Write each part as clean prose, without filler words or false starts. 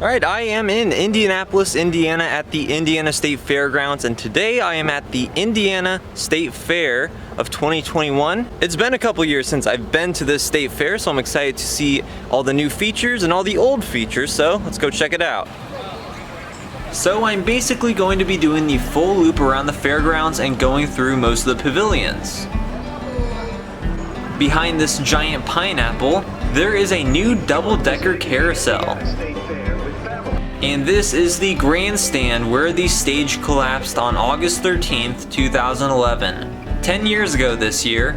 Alright, I am in Indianapolis, Indiana at the Indiana State Fairgrounds, and today I am at the Indiana State Fair of 2021. It's been a couple years since I've been to this state fair, so I'm excited to see all the new features and all the old features, so let's go check it out. So I'm basically going to be doing the full loop around the fairgrounds and going through most of the pavilions. Behind this giant pineapple, there is a new double-decker carousel. And this is the grandstand where the stage collapsed on August 13th, 2011. 10 years ago this year,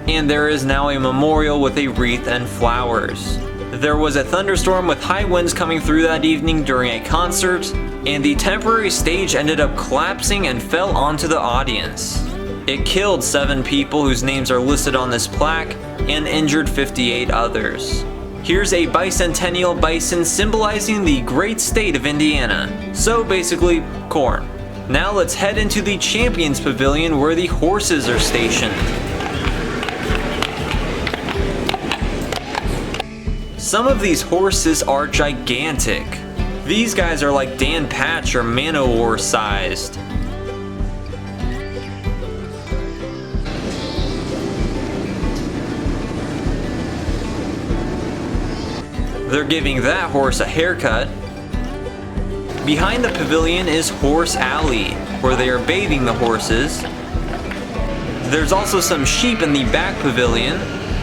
and there is now a memorial with a wreath and flowers. There was a thunderstorm with high winds coming through that evening during a concert, and the temporary stage ended up collapsing and fell onto the audience. It killed 7 people whose names are listed on this plaque and injured 58 others. Here's a bicentennial bison symbolizing the great state of Indiana. So basically, corn. Now let's head into the Champions Pavilion where the horses are stationed. Some of these horses are gigantic. These guys are like Dan Patch or Man-O-War sized. They're giving that horse a haircut. Behind the pavilion is Horse Alley, where they are bathing the horses. There's also some sheep in the back pavilion.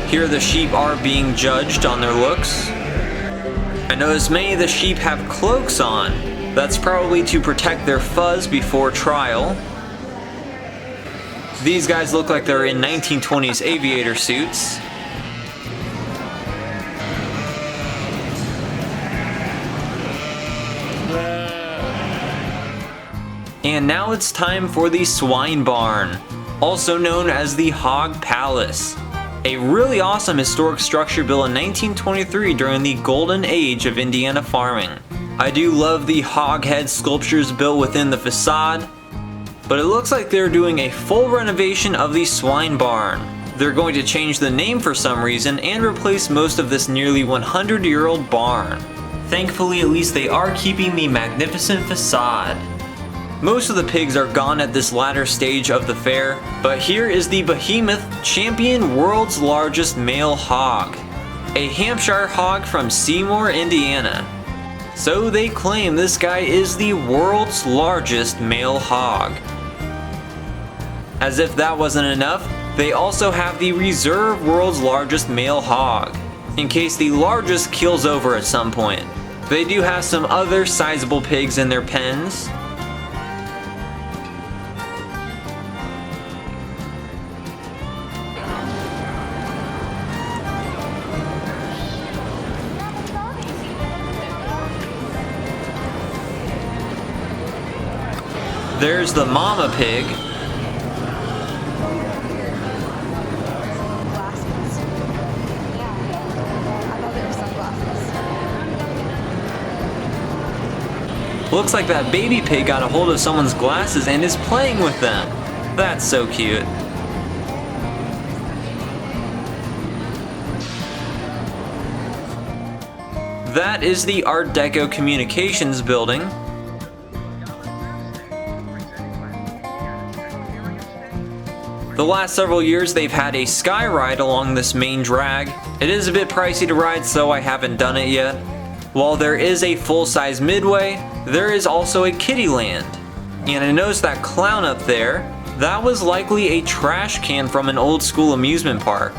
Here the sheep are being judged on their looks. I notice many of the sheep have cloaks on. That's probably to protect their fuzz before trial. These guys look like they're in 1920s aviator suits. And now it's time for the Swine Barn, also known as the Hog Palace. A really awesome historic structure built in 1923 during the golden age of Indiana farming. I do love the hog head sculptures built within the facade, but it looks like they're doing a full renovation of the Swine Barn. They're going to change the name for some reason and replace most of this nearly 100-year-old barn. Thankfully, at least they are keeping the magnificent facade. Most of the pigs are gone at this latter stage of the fair, but here is the behemoth champion world's largest male hog. A Hampshire hog from Seymour, Indiana. So they claim this guy is the world's largest male hog. As if that wasn't enough, they also have the reserve world's largest male hog, in case the largest keels over at some point. They do have some other sizable pigs in their pens. There's the mama pig. Looks like that baby pig got a hold of someone's glasses and is playing with them. That's so cute. That is the Art Deco Communications building. The last several years they've had a sky ride along this main drag. It is a bit pricey to ride, so I haven't done it yet. While there is a full-size midway, there is also a kiddie land. And I noticed that clown up there, that was likely a trash can from an old school amusement park.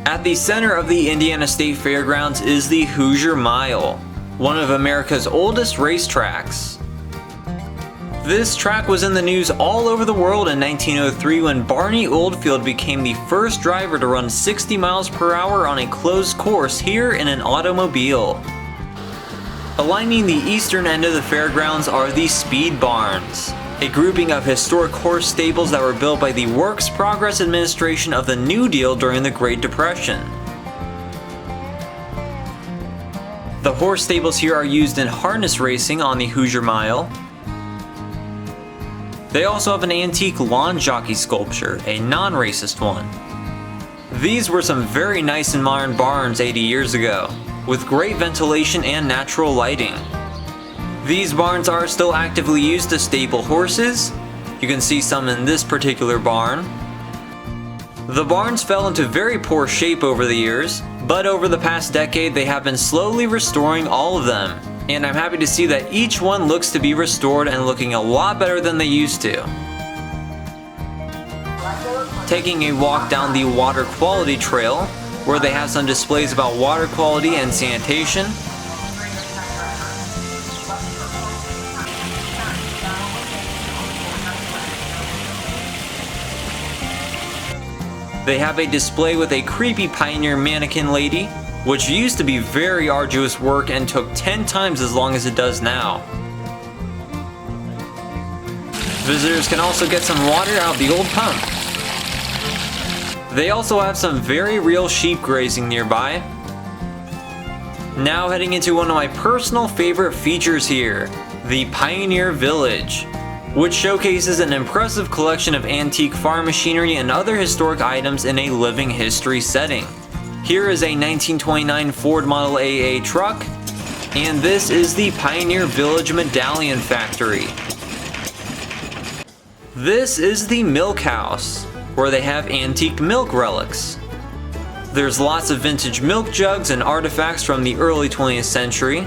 At the center of the Indiana State Fairgrounds is the Hoosier Mile, one of America's oldest racetracks. This track was in the news all over the world in 1903 when Barney Oldfield became the first driver to run 60 miles per hour on a closed course here in an automobile. Aligning the eastern end of the fairgrounds are the Speed Barns, a grouping of historic horse stables that were built by the Works Progress Administration of the New Deal during the Great Depression. The horse stables here are used in harness racing on the Hoosier Mile. They also have an antique lawn jockey sculpture, a non-racist one. These were some very nice and modern barns 80 years ago, with great ventilation and natural lighting. These barns are still actively used to stable horses. You can see some in this particular barn. The barns fell into very poor shape over the years, but over the past decade they have been slowly restoring all of them. And I'm happy to see that each one looks to be restored and looking a lot better than they used to. Taking a walk down the water quality trail, where they have some displays about water quality and sanitation. They have a display with a creepy pioneer mannequin lady, which used to be very arduous work and took 10 times as long as it does now. Visitors can also get some water out of the old pump. They also have some very real sheep grazing nearby. Now heading into one of my personal favorite features here, the Pioneer Village, which showcases an impressive collection of antique farm machinery and other historic items in a living history setting. Here is a 1929 Ford Model AA truck, and this is the Pioneer Village Medallion Factory. This is the milk house, where they have antique milk relics. There's lots of vintage milk jugs and artifacts from the early 20th century.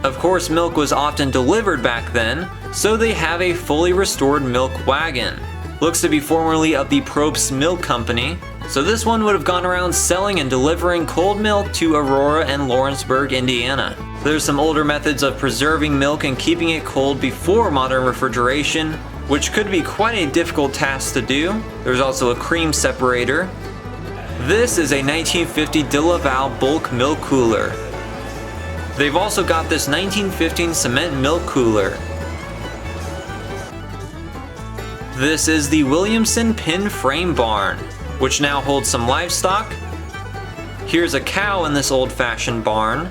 Of course, milk was often delivered back then, so they have a fully restored milk wagon. Looks to be formerly of the Probst Milk Company, so this one would have gone around selling and delivering cold milk to Aurora and Lawrenceburg, Indiana. There's some older methods of preserving milk and keeping it cold before modern refrigeration, which could be quite a difficult task to do. There's also a cream separator. This is a 1950 De Laval bulk milk cooler. They've also got this 1915 cement milk cooler. This is the Williamson Pin Frame Barn, which now holds some livestock. Here's a cow in this old-fashioned barn.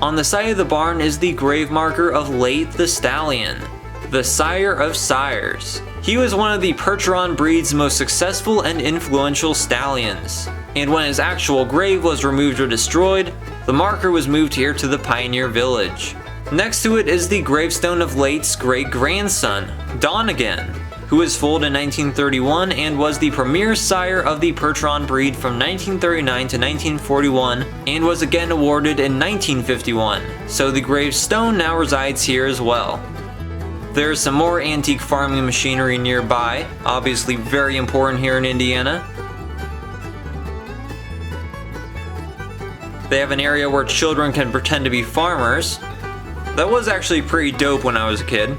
On the side of the barn is the grave marker of Late the Stallion, the sire of sires. He was one of the Percheron breed's most successful and influential stallions. And when his actual grave was removed or destroyed, the marker was moved here to the Pioneer Village. Next to it is the gravestone of Late's great-grandson, Donegan, who was foaled in 1931 and was the premier sire of the Percheron breed from 1939 to 1941 and was again awarded in 1951, so the gravestone now resides here as well. There's some more antique farming machinery nearby, obviously very important here in Indiana. They have an area where children can pretend to be farmers. That was actually pretty dope when I was a kid.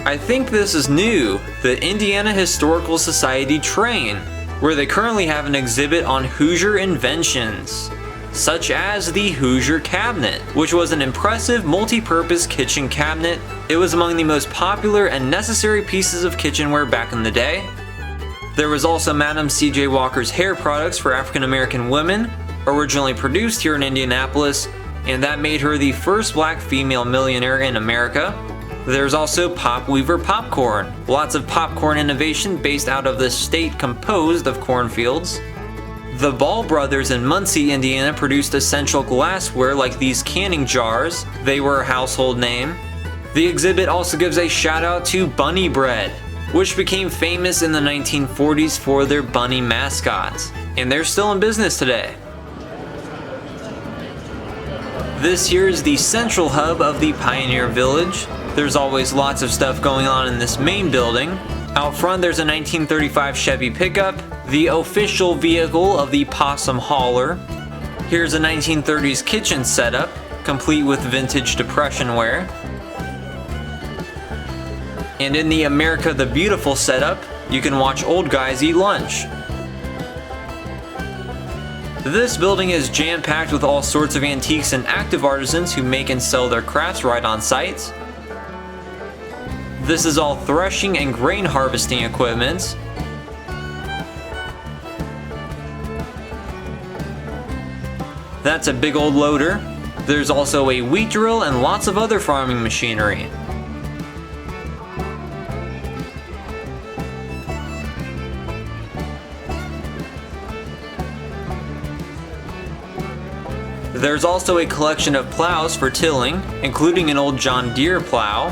I think this is new, the Indiana Historical Society Train, where they currently have an exhibit on Hoosier inventions, such as the Hoosier Cabinet, which was an impressive multi-purpose kitchen cabinet. It was among the most popular and necessary pieces of kitchenware back in the day. There was also Madam C.J. Walker's hair products for African American women, originally produced here in Indianapolis, and that made her the first black female millionaire in America. There's also Pop Weaver popcorn, lots of popcorn innovation based out of the state composed of cornfields. The Ball brothers in Muncie, Indiana produced essential glassware like these canning jars. They were a household name. The exhibit also gives a shout out to Bunny Bread, which became famous in the 1940s for their bunny mascots, and they're still in business today. This here is the central hub of the Pioneer Village. There's always lots of stuff going on in this main building. Out front there's a 1935 Chevy pickup, the official vehicle of the Possum Hauler. Here's a 1930s kitchen setup, complete with vintage Depression wear. And in the America the Beautiful setup, you can watch old guys eat lunch. This building is jam-packed with all sorts of antiques and active artisans who make and sell their crafts right on site. This is all threshing and grain harvesting equipment. That's a big old loader. There's also a wheat drill and lots of other farming machinery. There's also a collection of plows for tilling, including an old John Deere plow.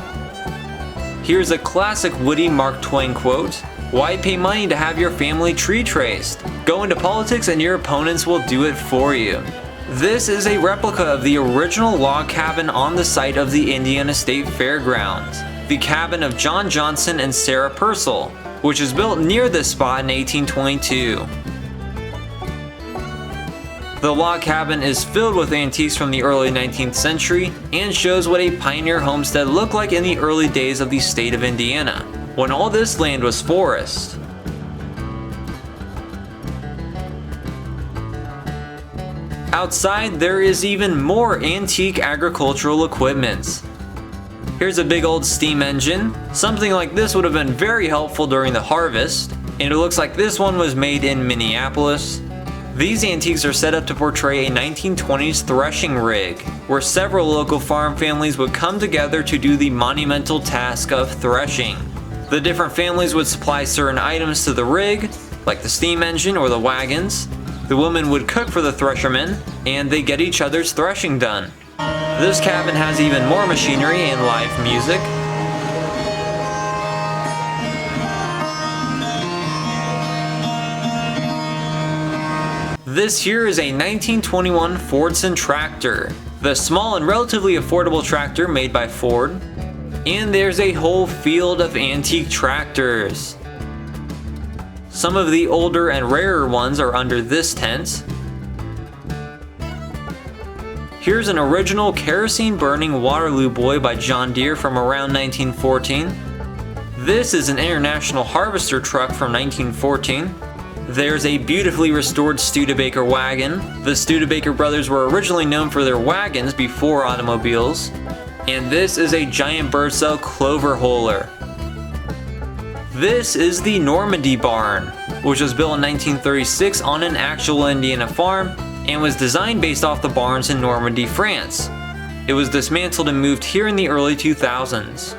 Here's a classic Woody Mark Twain quote: "Why pay money to have your family tree traced? Go into politics and your opponents will do it for you." This is a replica of the original log cabin on the site of the Indiana State Fairgrounds, the cabin of John Johnson and Sarah Purcell, which is built near this spot in 1822. The log cabin is filled with antiques from the early 19th century and shows what a pioneer homestead looked like in the early days of the state of Indiana, when all this land was forest. Outside, there is even more antique agricultural equipment. Here's a big old steam engine. Something like this would have been very helpful during the harvest, and it looks like this one was made in Minneapolis. These antiques are set up to portray a 1920s threshing rig, where several local farm families would come together to do the monumental task of threshing. The different families would supply certain items to the rig, like the steam engine or the wagons. The women would cook for the threshermen, and they get each other's threshing done. This cabin has even more machinery and live music. This here is a 1921 Fordson tractor, the small and relatively affordable tractor made by Ford. And there's a whole field of antique tractors. Some of the older and rarer ones are under this tent. Here's an original kerosene-burning Waterloo Boy by John Deere from around 1914. This is an International Harvester truck from 1914. There's a beautifully restored Studebaker wagon. The Studebaker brothers were originally known for their wagons before automobiles. And this is a giant bird cell clover holer. This is the Normandy barn, which was built in 1936 on an actual Indiana farm and was designed based off the barns in Normandy, France. It was dismantled and moved here in the early 2000s.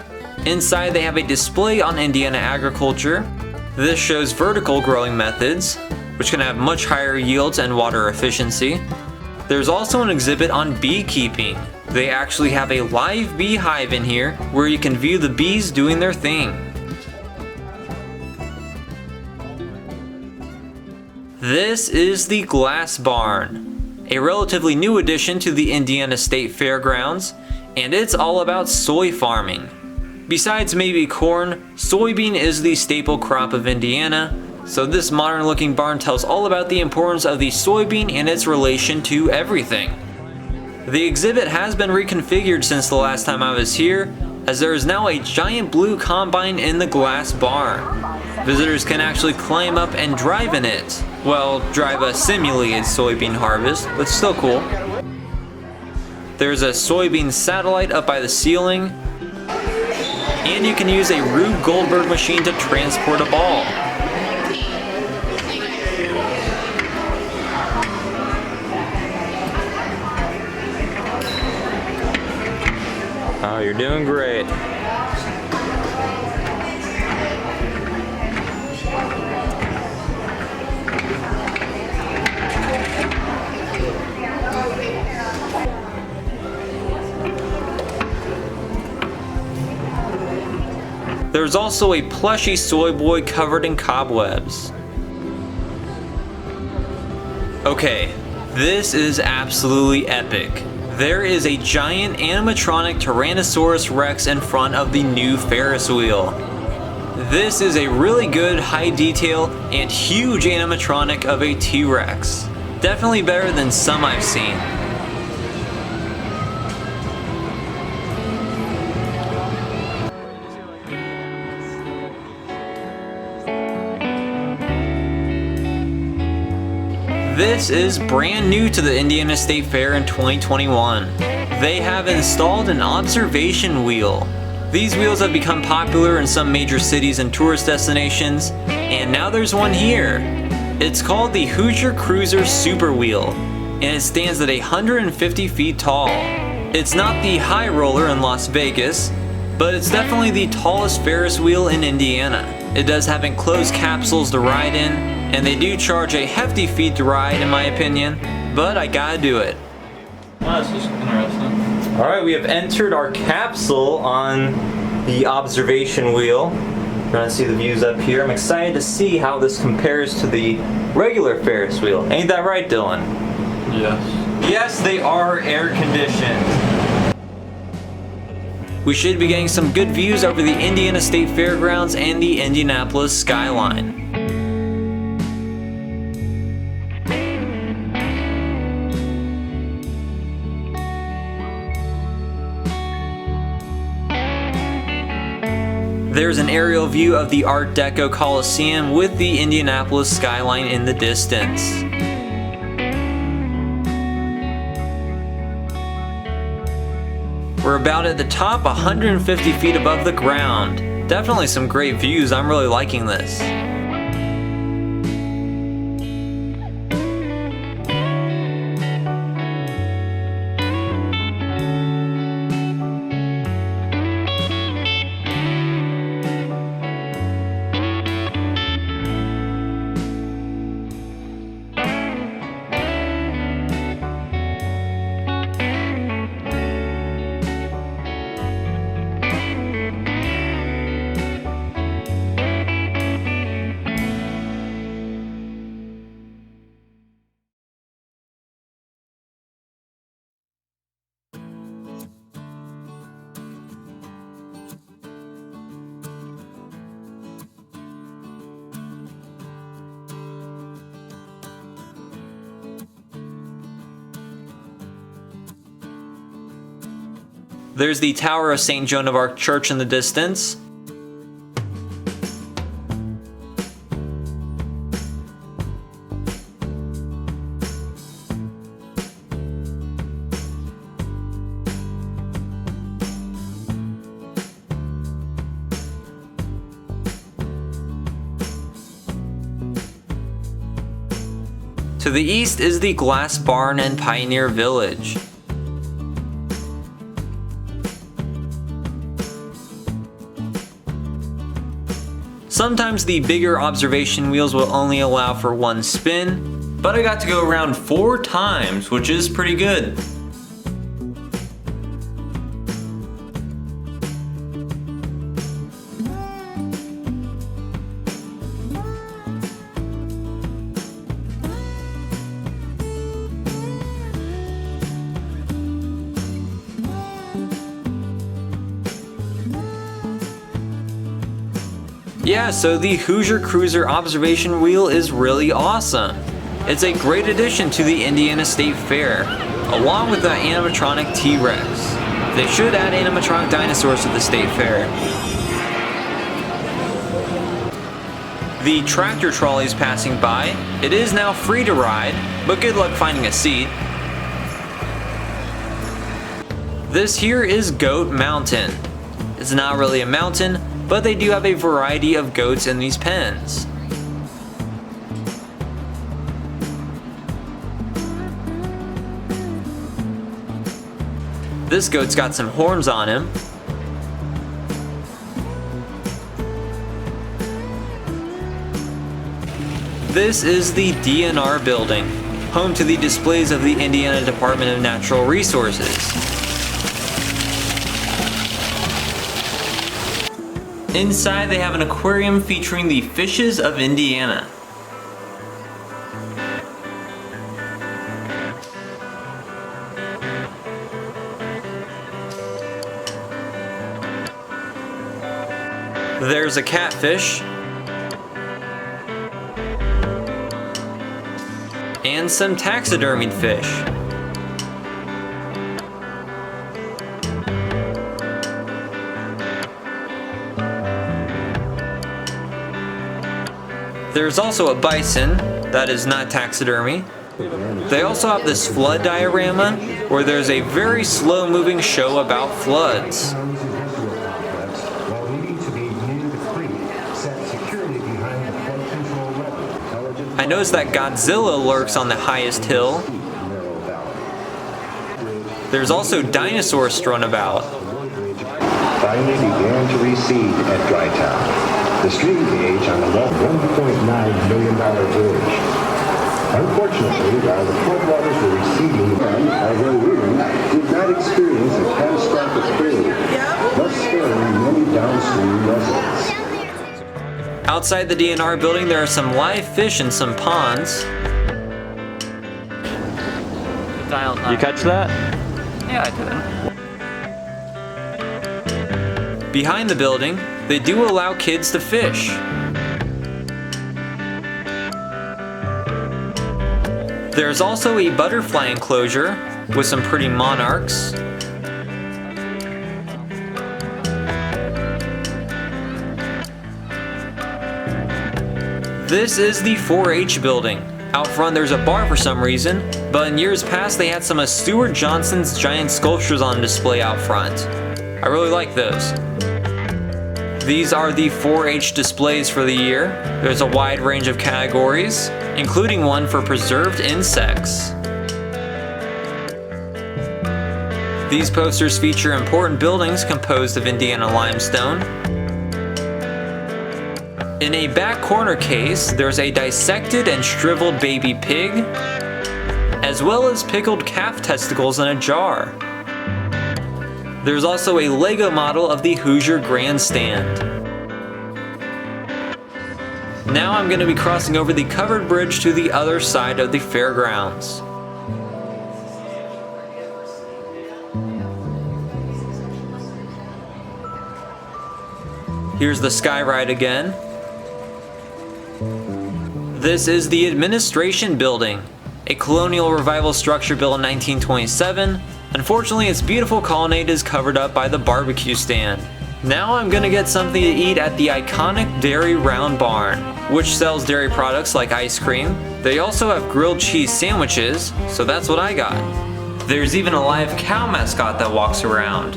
Inside they have a display on Indiana agriculture. This shows vertical growing methods, which can have much higher yields and water efficiency. There's also an exhibit on beekeeping. They actually have a live beehive in here where you can view the bees doing their thing. This is the Glass Barn, a relatively new addition to the Indiana State Fairgrounds, and it's all about soy farming. Besides maybe corn, soybean is the staple crop of Indiana, so this modern looking barn tells all about the importance of the soybean and its relation to everything. The exhibit has been reconfigured since the last time I was here, as there is now a giant blue combine in the glass barn. Visitors can actually climb up and drive in it. Well, drive a simulated soybean harvest, but still cool. There's a soybean satellite up by the ceiling, and you can use a Rube Goldberg machine to transport a ball. Oh, you're doing great. There's also a plushy soy boy covered in cobwebs. Okay, this is absolutely epic. There is a giant animatronic Tyrannosaurus Rex in front of the new Ferris wheel. This is a really good high detail and huge animatronic of a T-Rex. Definitely better than some I've seen. This is brand new to the Indiana State Fair in 2021. They have installed an observation wheel. These wheels have become popular in some major cities and tourist destinations, and now there's one here. It's called the Hoosier Cruiser Super Wheel, and it stands at 150 feet tall. It's not the high roller in Las Vegas, but it's definitely the tallest Ferris wheel in Indiana. It does have enclosed capsules to ride in, and they do charge a hefty fee to ride in my opinion, but I gotta do it. That's just interesting. Alright, we have entered our capsule on the observation wheel. We're gonna see the views up here. I'm excited to see how this compares to the regular Ferris wheel. Ain't that right, Dylan? Yes. Yes, they are air conditioned. We should be getting some good views over the Indiana State Fairgrounds and the Indianapolis skyline. There's an aerial view of the Art Deco Coliseum with the Indianapolis skyline in the distance. We're about at the top, 150 feet above the ground. Definitely some great views. I'm really liking this. There's the Tower of St. Joan of Arc Church in the distance. To the east is the Glass Barn and Pioneer Village. Sometimes the bigger observation wheels will only allow for one spin, but I got to go around 4 times, which is pretty good. Yeah, so the Hoosier Cruiser observation wheel is really awesome. It's a great addition to the Indiana State Fair, along with the animatronic T-Rex. They should add animatronic dinosaurs to the State Fair. The tractor trolley is passing by. It is now free to ride, but good luck finding a seat. This here is Goat Mountain. It's not really a mountain, but they do have a variety of goats in these pens. This goat's got some horns on him. This is the DNR building, home to the displays of the Indiana Department of Natural Resources. Inside they have an aquarium featuring the fishes of Indiana. There's a catfish and some taxidermied fish. There's also a bison that is not taxidermy. They also have this flood diorama where there's a very slow moving show about floods. I noticed that Godzilla lurks on the highest hill. There's also dinosaurs strewn about. Finally began to recede at Dry Town. The stream gauge on the $1.9 million bridge. Unfortunately, while the floodwaters were receding, although we Outside the DNR building, there are some live fish and some ponds. You catch that? Yeah, I did. Behind the building, they do allow kids to fish. There's also a butterfly enclosure with some pretty monarchs. This is the 4-H building. Out front there's a bar for some reason, but in years past they had some of Stuart Johnson's giant sculptures on display out front. I really like those. These are the 4-H displays for the year. There's a wide range of categories, including one for preserved insects. These posters feature important buildings composed of Indiana limestone. In a back corner case, there's a dissected and shriveled baby pig, as well as pickled calf testicles in a jar. There's also a Lego model of the Hoosier Grandstand. Now I'm going to be crossing over the covered bridge to the other side of the fairgrounds. Here's the Sky Ride again. This is the Administration Building, a colonial revival structure built in 1927. Unfortunately, its beautiful colonnade is covered up by the barbecue stand. Now I'm gonna get something to eat at the iconic Dairy Round Barn, which sells dairy products like ice cream. They also have grilled cheese sandwiches, so that's what I got. There's even a live cow mascot that walks around.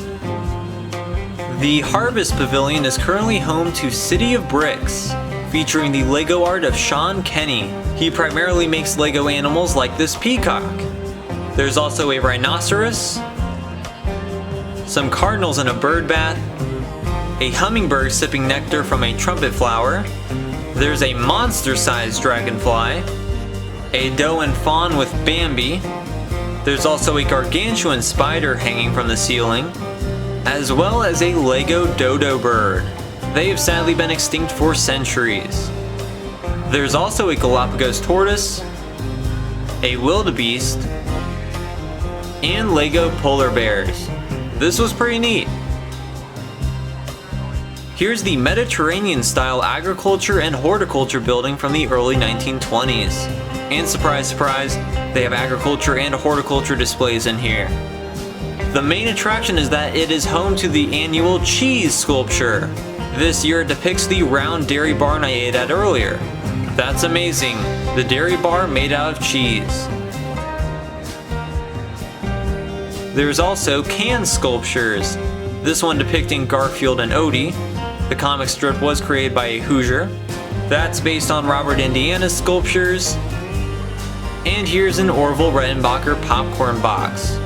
The Harvest Pavilion is currently home to City of Bricks, featuring the Lego art of Sean Kenny. He primarily makes Lego animals like this peacock. There's also a rhinoceros, some cardinals in a bird bath, a hummingbird sipping nectar from a trumpet flower, there's a monster-sized dragonfly, a doe and fawn with Bambi, there's also a gargantuan spider hanging from the ceiling, as well as a Lego dodo bird. They have sadly been extinct for centuries. There's also a Galapagos tortoise, a wildebeest, and Lego polar bears. This was pretty neat. Here's the Mediterranean-style agriculture and horticulture building from the early 1920s. And surprise, surprise, they have agriculture and horticulture displays in here. The main attraction is that it is home to the annual cheese sculpture. This year it depicts the round dairy barn I ate at earlier. That's amazing, the dairy bar made out of cheese. There's also can sculptures. This one depicting Garfield and Odie. The comic strip was created by a Hoosier. That's based on Robert Indiana's sculptures. And here's an Orville Redenbacher popcorn box.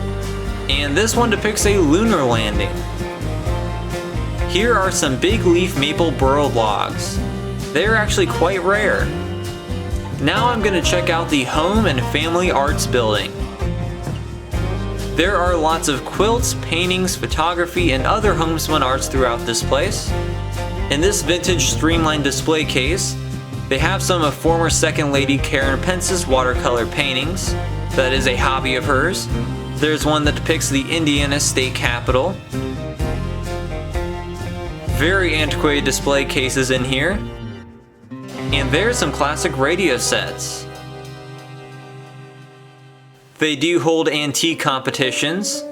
And this one depicts a lunar landing. Here are some big leaf maple burrow logs. They're actually quite rare. Now I'm going to check out the Home and Family Arts building. There are lots of quilts, paintings, photography, and other homespun arts throughout this place. In this vintage streamlined display case, they have some of former Second Lady Karen Pence's watercolor paintings. That is a hobby of hers. There's one that depicts the Indiana State Capitol. Very antiquated display cases in here. And there's some classic radio sets. They do hold antique competitions.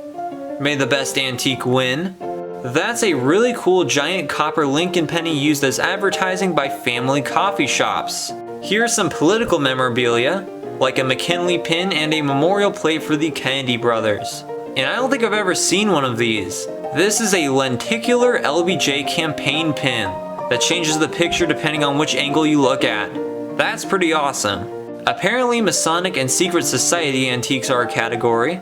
May the best antique win. That's a really cool giant copper Lincoln penny used as advertising by family coffee shops. Here's some political memorabilia, like a McKinley pin and a memorial plate for the Kennedy brothers. And I don't think I've ever seen one of these. This is a lenticular LBJ campaign pin that changes the picture depending on which angle you look at. That's pretty awesome. Apparently Masonic and Secret Society antiques are a category.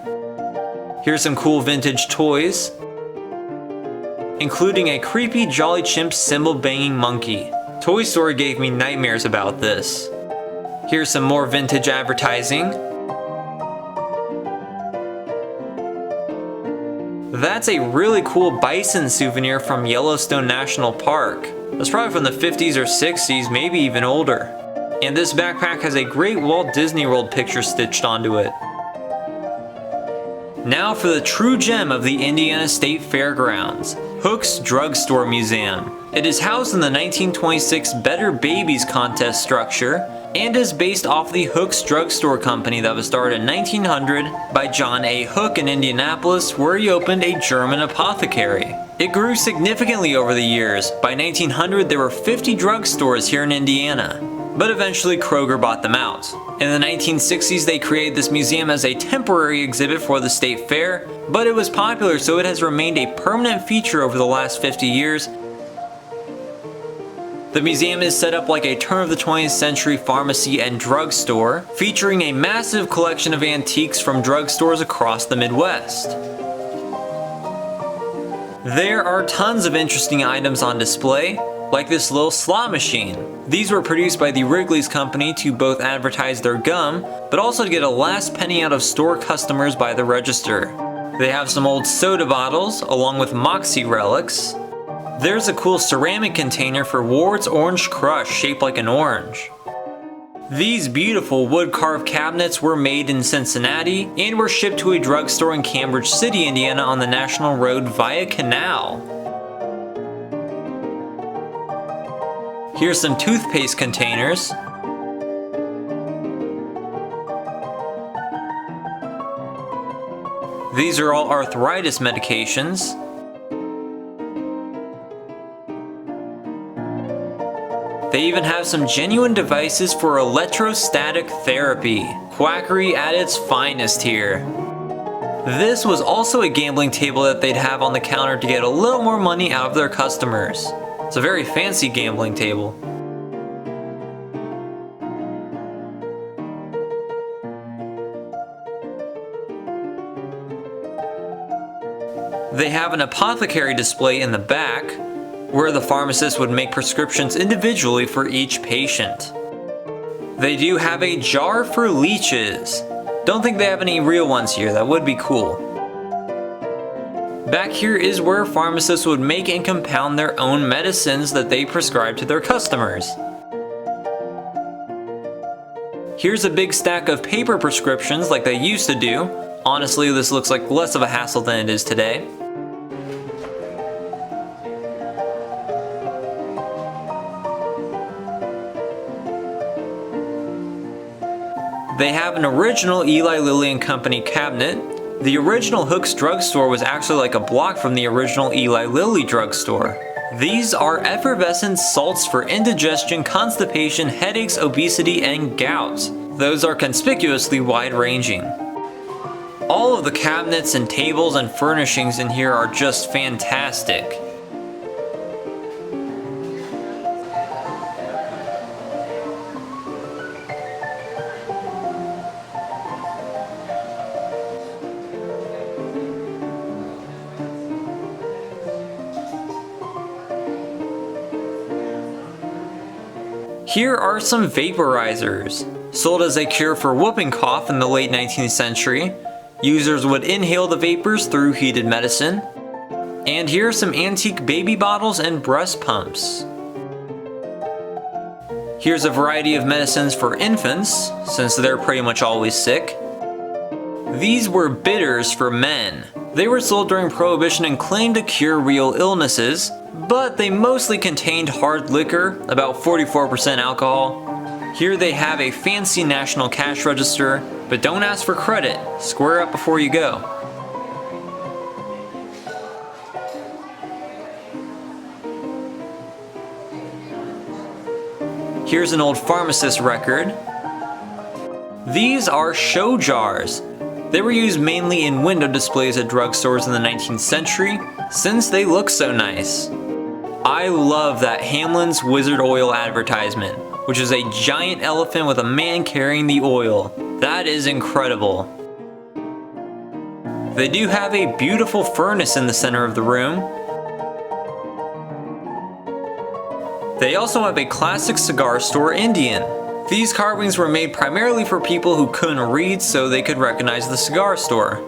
Here's some cool vintage toys, including a creepy Jolly Chimp cymbal banging monkey. Toy Story gave me nightmares about this. Here's some more vintage advertising. That's a really cool bison souvenir from Yellowstone National Park. That's probably from the 50s or 60s, maybe even older. And this backpack has a great Walt Disney World picture stitched onto it. Now for the true gem of the Indiana State Fairgrounds, Hook's Drug Store Museum. It is housed in the 1926 Better Babies contest structure and is based off the Hook's Drug Store Company that was started in 1900 by John A. Hook in Indianapolis, where he opened a German apothecary. It grew significantly over the years. By 1900 there were 50 drugstores here in Indiana, but eventually Kroger bought them out. In the 1960s they created this museum as a temporary exhibit for the state fair, but it was popular, so it has remained a permanent feature over the last 50 years. The museum is set up like a turn of the 20th century pharmacy and drugstore, featuring a massive collection of antiques from drugstores across the Midwest. There are tons of interesting items on display, like this little slot machine. These were produced by the Wrigley's Company to both advertise their gum, but also to get a last penny out of store customers by the register. They have some old soda bottles, along with Moxie relics. There's a cool ceramic container for Ward's Orange Crush shaped like an orange. These beautiful wood-carved cabinets were made in Cincinnati and were shipped to a drugstore in Cambridge City, Indiana on the National Road via canal. Here's some toothpaste containers. These are all arthritis medications. They even have some genuine devices for electrostatic therapy. Quackery at its finest here. This was also a gambling table that they'd have on the counter to get a little more money out of their customers. It's a very fancy gambling table. They have an apothecary display in the back, where the pharmacist would make prescriptions individually for each patient. They do have a jar for leeches. Don't think they have any real ones here, that would be cool. Back here is where pharmacists would make and compound their own medicines that they prescribe to their customers. Here's a big stack of paper prescriptions like they used to do. Honestly, this looks like less of a hassle than it is today. They have an original Eli Lilly and Company cabinet. The original Hook's drugstore was actually like a block from the original Eli Lilly drugstore. These are effervescent salts for indigestion, constipation, headaches, obesity, and gout. Those are conspicuously wide-ranging. All of the cabinets and tables and furnishings in here are just fantastic. Here are some vaporizers. Sold as a cure for whooping cough in the late 19th century, users would inhale the vapors through heated medicine. And here are some antique baby bottles and breast pumps. Here's a variety of medicines for infants, since they're pretty much always sick. These were bitters for men. They were sold during Prohibition and claimed to cure real illnesses, but they mostly contained hard liquor, about 44% alcohol. Here they have a fancy national cash register, but don't ask for credit, square up before you go. Here's an old pharmacist record. These are show jars. They were used mainly in window displays at drugstores in the 19th century, since they look so nice. I love that Hamlin's Wizard Oil advertisement, which is a giant elephant with a man carrying the oil. That is incredible. They do have a beautiful furnace in the center of the room. They also have a classic cigar store, Indian. These carvings were made primarily for people who couldn't read so they could recognize the cigar store.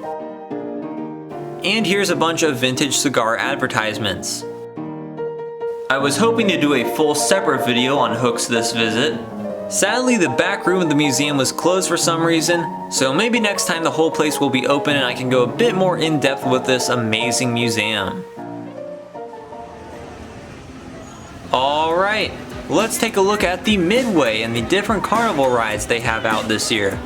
And here's a bunch of vintage cigar advertisements. I was hoping to do a full separate video on hooks this visit. Sadly, the back room of the museum was closed for some reason, so maybe next time the whole place will be open and I can go a bit more in depth with this amazing museum. Alright, let's take a look at the Midway and the different carnival rides they have out this year.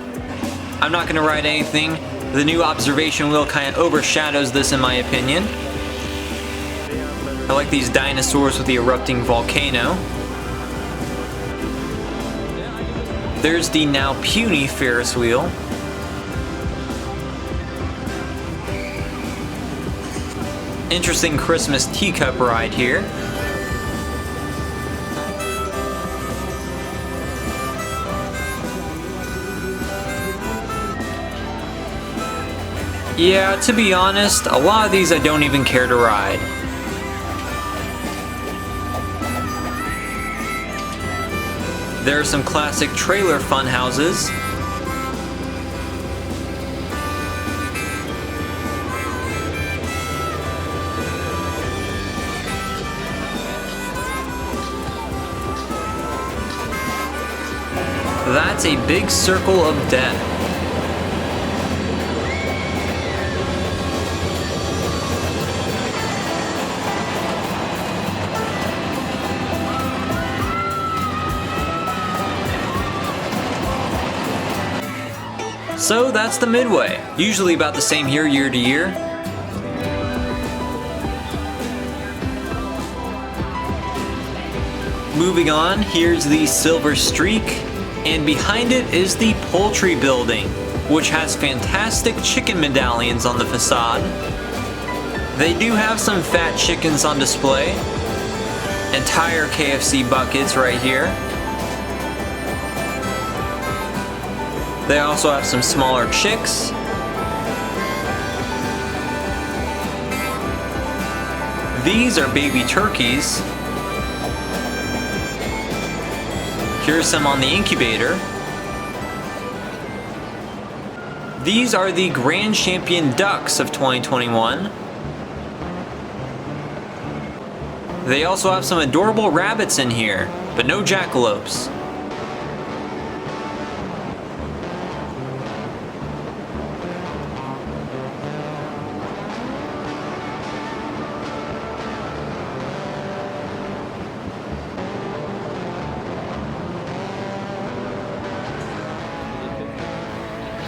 I'm not going to ride anything. The new observation wheel kind of overshadows this in my opinion. I like these dinosaurs with the erupting volcano. There's the now puny Ferris wheel. Interesting Christmas teacup ride here. Yeah, to be honest, a lot of these I don't even care to ride. There are some classic trailer fun houses. That's a big circle of death. So that's the Midway, usually about the same here year to year. Moving on, here's the Silver Streak, and behind it is the Poultry Building, which has fantastic chicken medallions on the facade. They do have some fat chickens on display, entire KFC buckets right here. They also have some smaller chicks. These are baby turkeys. Here's some on the incubator. These are the Grand Champion ducks of 2021. They also have some adorable rabbits in here, but no jackalopes.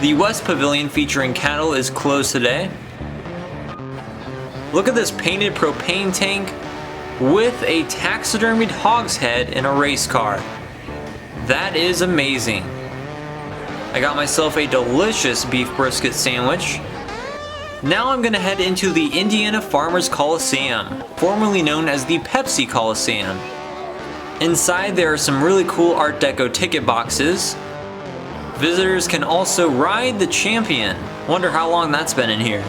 The West Pavilion featuring cattle is closed today. Look at this painted propane tank with a taxidermied hog's head in a race car. That is amazing. I got myself a delicious beef brisket sandwich. Now I'm gonna head into the Indiana Farmers Coliseum, formerly known as the Pepsi Coliseum. Inside there are some really cool Art Deco ticket boxes. Visitors can also ride the Champion. Wonder how long that's been in here.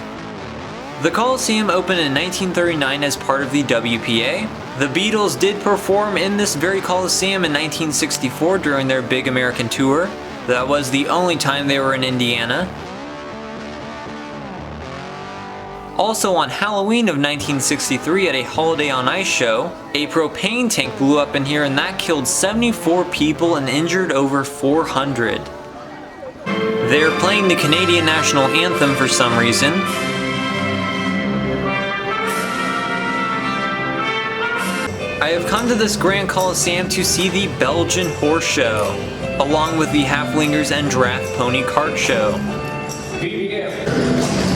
The Coliseum opened in 1939 as part of the WPA. The Beatles did perform in this very Coliseum in 1964 during their big American tour. That was the only time they were in Indiana. Also on Halloween of 1963 at a Holiday on Ice show, a propane tank blew up in here and that killed 74 people and injured over 400. They're playing the Canadian National Anthem for some reason. I have come to this Grand Coliseum to see the Belgian Horse Show, along with the Halflingers and Draft Pony Cart Show. BBM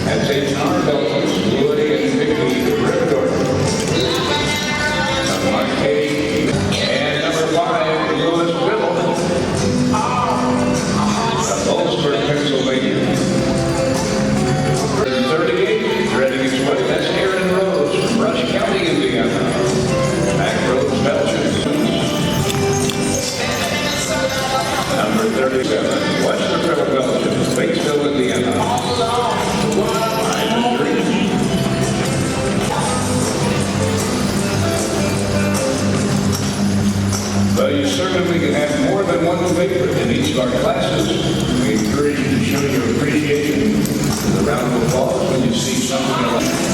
has a John Belgians, Woody and Mickey River. Number 8 and number 5, Louis Biddle. Bolsford, Pennsylvania. 38, dreading its way. That's Aaron Rose from Rush County, Indiana. Mac Rose, Belgium. Number 37, Western River, Belgium. Batesville, Indiana. But you certainly can have more than one favorite in each of our classes. We encourage you to show your appreciation with a round of applause when you see something like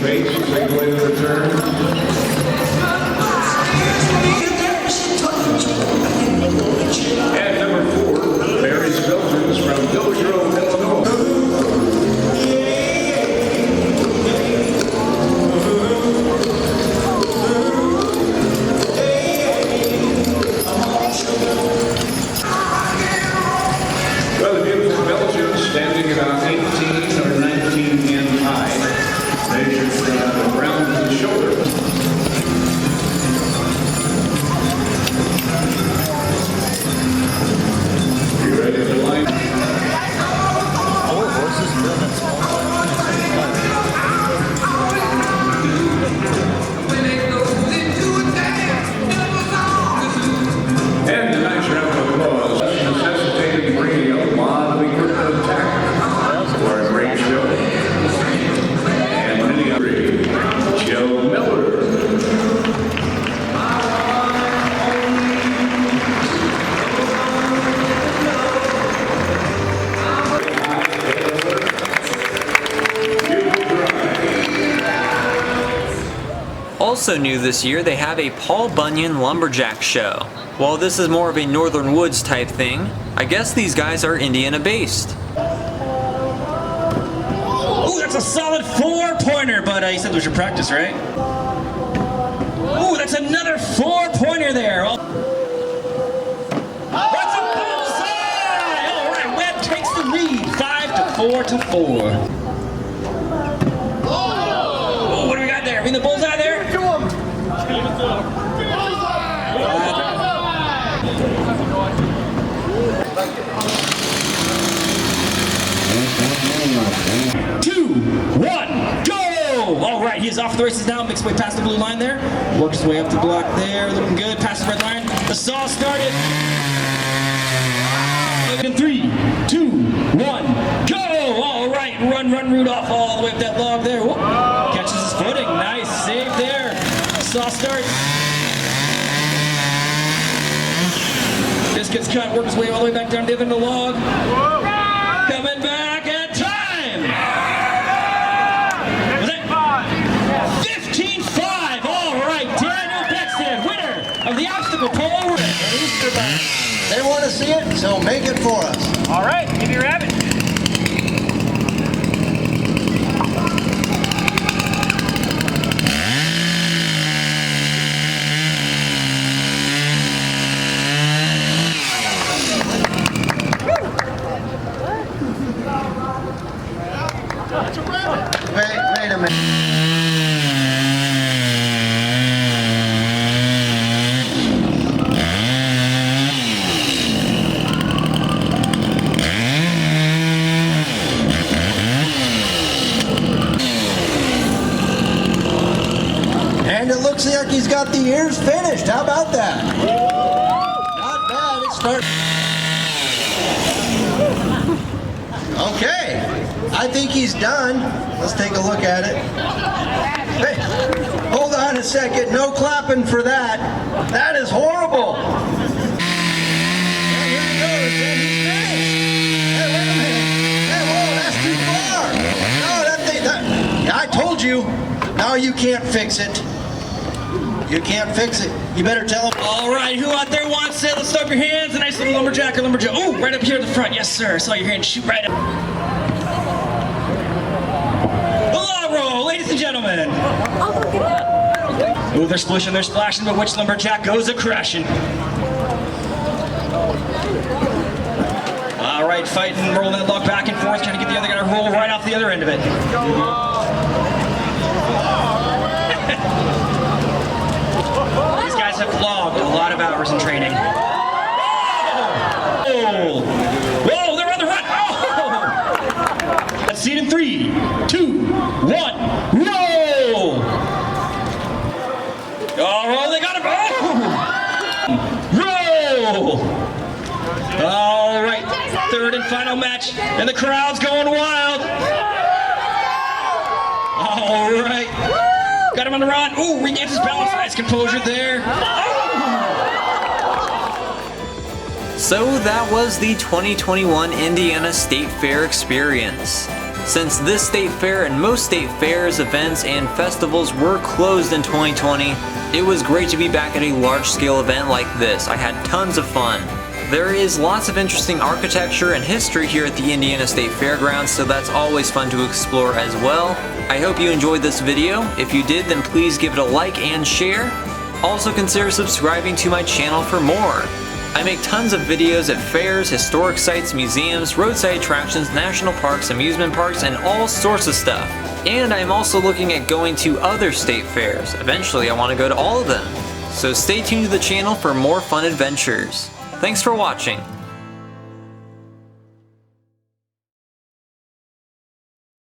pace as they go into the turn. And number 4, Mary's Belgians from Village Grove, Illinois. Well, the beautiful Belgians standing about 18 or 19 in high, measured around the shoulder. You ready to line? Our horses built that small. And tonight's round of applause necessitated bringing a lot of equipment attack for a great show. And many others, Joe Miller. Also new this year, they have a Paul Bunyan Lumberjack Show. While this is more of a Northern Woods type thing, I guess these guys are Indiana based. Ooh, that's a solid 4-pointer, but you said it was your practice, right? Ooh, that's another 4-pointer there. That's a bullseye! All right, Webb takes the lead, 5-4 to 4. Oh, what do we got there? In the bullseye there? 2, 1, go! All right, he's off the races now. Makes his way past the blue line there. Works his way up the block there. Looking good. Past the red line. The saw started. In 3, 2, 1, go! All right, run, Rudolph, all the way up that log there. Whoop. Catches his footing. Nice save there. Saw start. This gets cut. Works his way all the way back down to the end of the log. Coming back at time. Was that 15-5? All right, Daniel Bexton, winner of the obstacle pole race. They want to see it, so make it for us. All right, give me your rabbit. Wait a minute. And it looks like he's got the ears finished. How about that? Not bad. It starts. Okay. I think he's done. Let's take a look at it. Hey, hold on a second. No clapping for that. That is horrible. And here he goes. And he's finished. Hey, wait a minute. Hey, whoa, that's too far. No, that thing. I told you. No, you can't fix it. You can't fix it. You better tell him. All right, who out there wants it? Let's throw up your hands. A nice little lumberjack or lumberjack. Oh, right up here at the front. Yes, sir. I saw your hand shoot right up. Roll, ladies and gentlemen. Oh, they're splishing, they're splashing, but which lumberjack goes a-crashing? All right, fighting, rolling that log back and forth, trying to get the other guy to roll right off the other end of it. These guys have logged a lot of hours in training. Oh! Whoa, they're on the run! Oh! Let's see it in 3, 2, 1, roll! Oh, they got him! Oh! Roll! All right, third and final match, and the crowd's going wild. All right, got him on the run. Ooh, regains his balance, nice composure there. So that was the 2021 Indiana State Fair experience. Since this state fair and most state fairs, events, and festivals were closed in 2020, it was great to be back at a large-scale event like this. I had tons of fun. There is lots of interesting architecture and history here at the Indiana State Fairgrounds, so that's always fun to explore as well. I hope you enjoyed this video. If you did, then please give it a like and share. Also consider subscribing to my channel for more. I make tons of videos at fairs, historic sites, museums, roadside attractions, national parks, amusement parks, and all sorts of stuff. And I'm also looking at going to other state fairs. Eventually, I want to go to all of them. So stay tuned to the channel for more fun adventures. Thanks for watching.